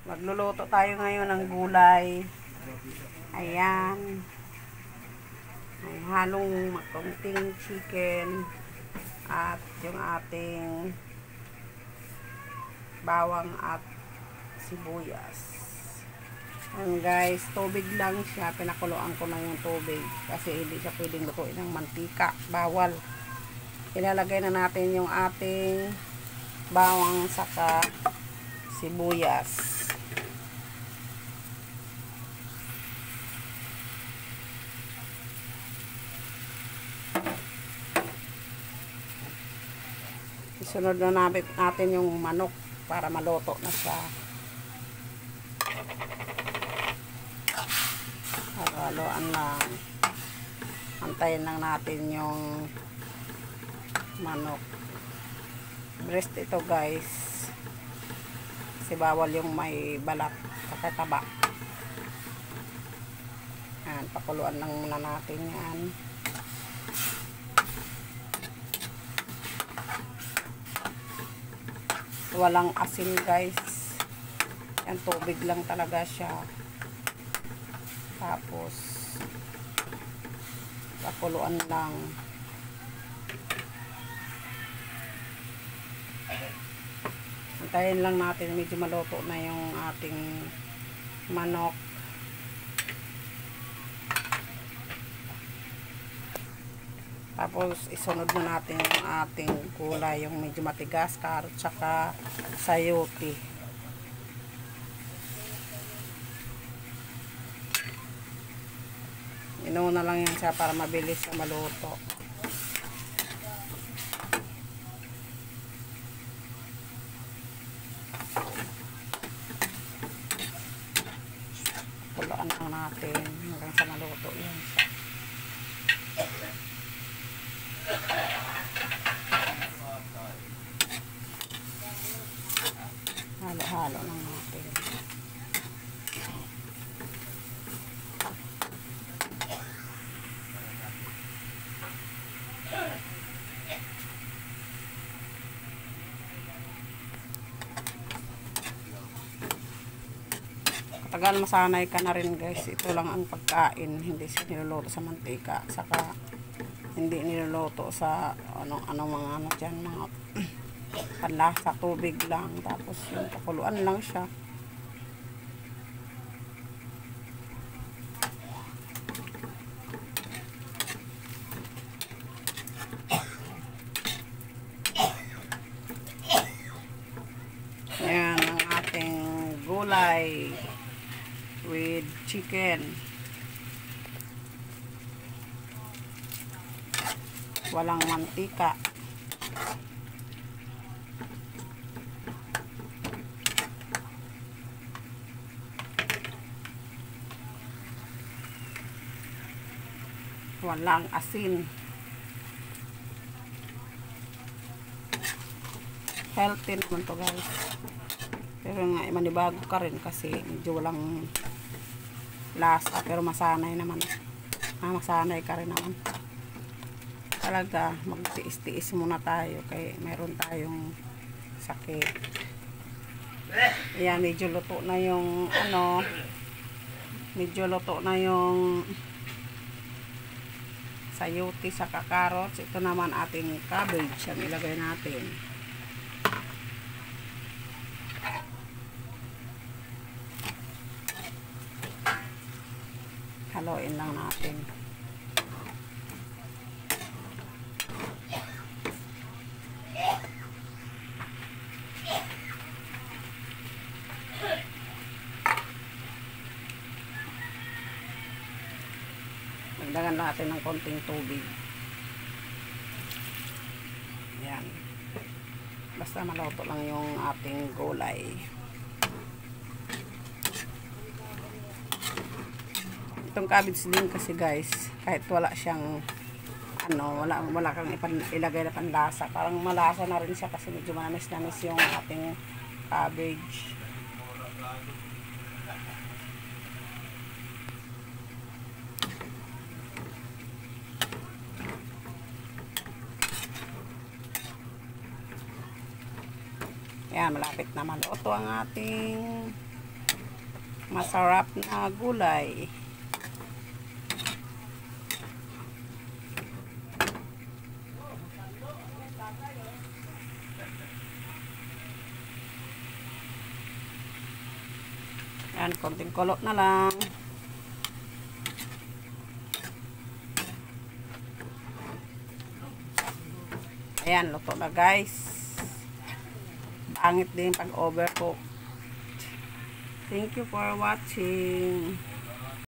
Magluluto tayo ngayon ng gulay. Ayan. May halong makunting chicken at yung ating bawang at sibuyas. Ayan guys, tubig lang siya. Pinakuluan ko na yung tubig kasi hindi siya pwedeng lutuin ng mantika. Bawal. Ilalagay na natin yung ating bawang saka sibuyas. Isunod na natin yung manok para maluto na siya. Haluan lang. Antayin lang natin yung manok. Breast ito guys. Kasi bawal yung may balat kakataba. Ayan, pakuluan lang muna natin yan. Walang asin guys. Yan, tubig lang talaga siya. Tapos pakuluan lang. Antayin lang natin medyo maluto na yung ating manok. Tapos isunod na natin yung ating gulay, yung medyo matigas, carrot tsaka sayote. Inuuna lang yan siya para mabilis na maluto. Kuluan lang natin hanggang sa maluto yan siya. Halo-halo lang natin. Katagal masanay ka na rin guys. Ito lang ang pagkain. Hindi siya niluluto sa mantika. Saka hindi niluluto sa ano mga ano dyan, mga panlasa, tubig lang. Tapos yung pakuluan lang siya. Ayan ang ating gulay with chicken. Walang mantika. Walang asin. Healthy naman to guys. Pero nga manibago ka rin kasi medyo walang lasa, pero masanay naman. Masanay ka rin naman. Talaga magtiis-tiis muna tayo kay meron tayong sakit. Ayan, medyo luto na yung medyo luto na yung sayote sa carrots. Ito naman ating cabbage ang ilagay natin. Haluin lang natin. Dagdagan natin ng konting tubig. Ayan. Basta maluto lang yung ating gulay. Itong cabbage din kasi guys, kahit wala siyang wala kang ilagay na panlasa, parang malasa na rin siya kasi medyo manamis-namis yung ating cabbage. Ayan, malapit na maluto ang ating masarap na gulay. Yan, konting kulo na lang. Ayan, luto na guys. Pangit din pag overcook. Thank you for watching.